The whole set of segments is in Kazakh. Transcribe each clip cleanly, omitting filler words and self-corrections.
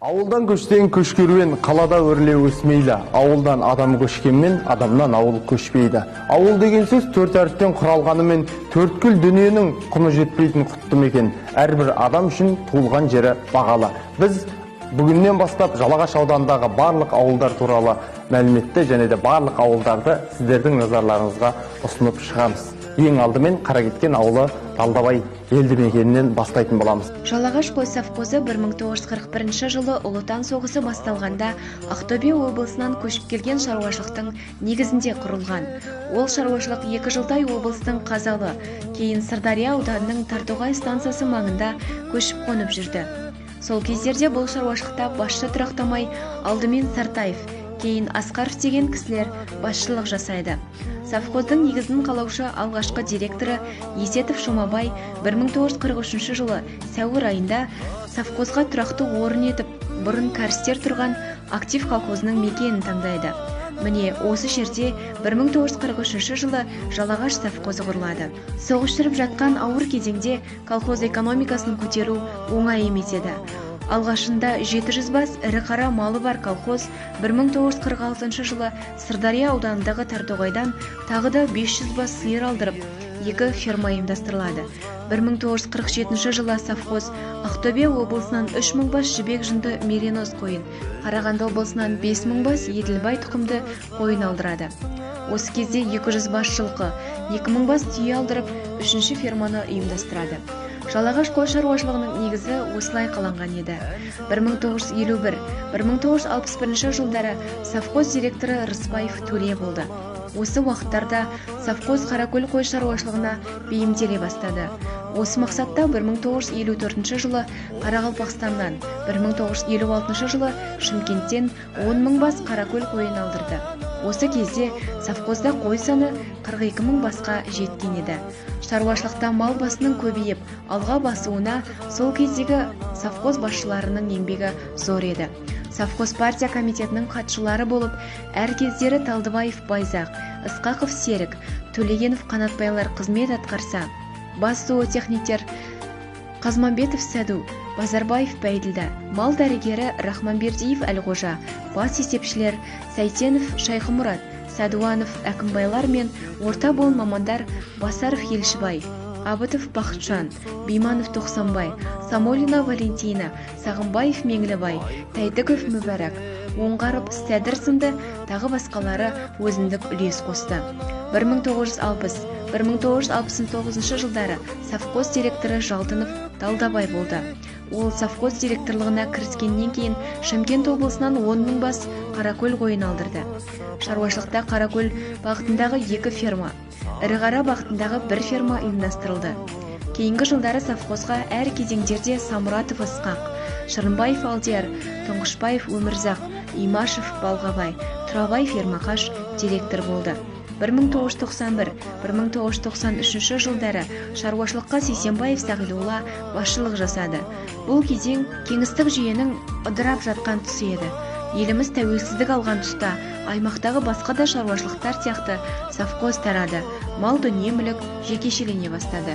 Ауылдан көштен көшкеруен қалада өрлеу өсмейлі. Ауылдан адам көшкенмен адамнан ауыл көшпейді. Ауыл деген сөз 4 әріптен құралғанымен төрткүл дүниенің құны жетпейтін құтты мекен. Әрбір адам үшін туылған жері бағалы. Біз бүгіннен бастап Жалағаш ауданындағы барлық ауылдар туралы мәліметті және де барлық ауылдарды сіздердің назарларыңызға ұсынып шығамыз. Ең алдымен Қаракеткен ауылы Талдыбай елді мекенінен бастайтын боламыз. Жалағаш қой совхозы 1941 жылы Ұлы Отан соғысы басталғанда Ақтөбе облысынан көшіп келген шаруашылықтың негізінде құрылған. Ол шаруашылық 2 жылдай облыстың Қазалы, кейін Сырдария ауданының Тартоғай станциясы маңында көшіп қонып жүрді. Сол кездерде бұл шаруашылықта басшы тұрақтамай, алдымен Сартаев, кейін Асқаров деген кісілер басшылық жасайды. Совхоздың негізін қалаушы алғашқы директоры Есетов Шомабай 1943 жылы сәуір айында совхозға тұрақты орын етіп, бұрын кәрістер тұрған актив колхозының мекенін таңдайды. Міне осы жерде 1943 жылы Жалағаш совхозы құрылады. Соғыс жүріп жатқан ауыр кезеңде колхоз экономикасын көтеру оңай емес еді. Алғашында 700 бас ірі қара малы бар колхоз 1946 жылы Сырдария ауданындағы Тартоғайдан тағы да 500 бас сиыр алдырып, 2 ферма ұйымдастырылады. 1947 жылы совхоз Ақтөбе облысынан 3000 бас жібек жүнді мериноз қойын, Қарағанды облысынан 5000 бас еділбай тұқымды қойын алдырады. Осы кезде 200 бас жылқы, 2000 бас түйе алдырып, 3-ші ферманы ұйымдастырады. Жалағаш қой шаруашылығының негізі осылай қаланған еді. 1951-1961 жылдары совхоз директоры Рысбаев Төле болды. Осы уақыттарда совхоз Қаракөл қой шаруашылығына бейімделе бастады. Осы мақсатта 1954 жылы Қарақалпақстаннан, 1956 жылы Шымкенттен 10.000 бас Қаракөл қойын алдырды. Осы кезде совхозда қой саны 42.000 басқа жеткен еді. Шаруашылықта мал басының көбейіп, алға басуына сол кездегі совхоз басшыларының еңбегі зор еді. Совхоз партия комитетінің хатшылары болып, әр кездері Талдыбаев Байзақ, Ысқақов Серік, Төлегенов Қанатбайлар қызмет атқарса, бас зоотехниктер Қазмамбетов Сәду, Базарбаев Бәйділда, мал дәрігері Рахманбердиев Әлғожа, бас есепшілер Сәйтенов Шайхымұрат, Сәдуанов Әкімбайлар мен орта буын мамандар Басаров Елшібай, Абытов Бақытжан, Бейманов Тоқсанбай, Самолина Валентина, Сағымбаев Меңлібай, Тәйтіков Мүбәрак, Оңғарып Сәдір сынды тағы басқалары өзіндік үлес қосты. 1960-1969 жылдары совхоз директоры Жалтынов Талдабай болды. Ол совхоз директорлығына кіріскеннен кейін Шымкент облысынан 10.000 бас Қаракөл қойын алдырды. Шаруашылықта Қаракөл бағытындағы 2 ферма, Іріқара бағытындағы 1 ферма ұйымдастырылды. Кейінгі жылдары совхозға әр кезеңдерде Самұратов Ысқақ, Шырынбаев Алдияр, Тұңғышбаев Өмірзақ, Имашев Балғабай, Тұрабаев Ермақаш директор болды. 1991-1993 жылдары шаруашылыққа Сейсенбаев Сағидолла басшылық жасады. Бұл кезең кеңістік жүйенің ыдырап жатқан тұсы еді. Еліміз тәуелсіздік алған тұста аймақтағы басқа да шаруашылықтар сияқты совхоз тарады. Мал дүние мүлік жекешелене бастады.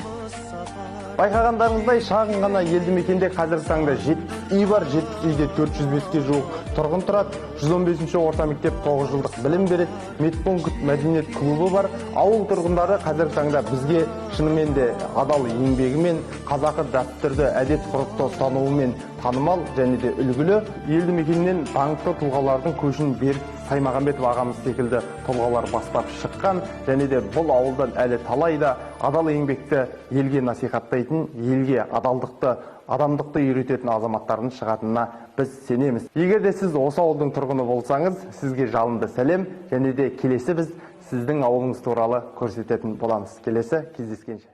Байқағандарыңыздай шағын ғана елді мекенде қазіргі таңда 7 үй бар, 7 үйде 405-ке жуық тұрғын тұрады, 115-ші орта мектеп 9 жылдық білім береді, медпункт мәдениет клубы бар. Ауыл тұрғындары қазіргі таңда бізге шынымен де адал еңбегімен, қазақы дәстүрді әдет ғұрыпты ұстануымен танымал және де үлгілі. Елді мекеннен даңқты тұлғалардың көшін беріп, Саймағамбетов ағамыз секілді тұлғалар бастап шыққан және де бұл ауылдан әлі талайда адал еңбекті елге насихаттайтын, елге адалдықты, адамдықты үйрететін азаматтардың шығатынына біз сенеміз. Егер де сіз осы ауылдың тұрғыны болсаңыз, сізге жалынды сәлем және де келесі біз сіздің ауылыңыз туралы көрсететін боламыз. Келесі кездескенше.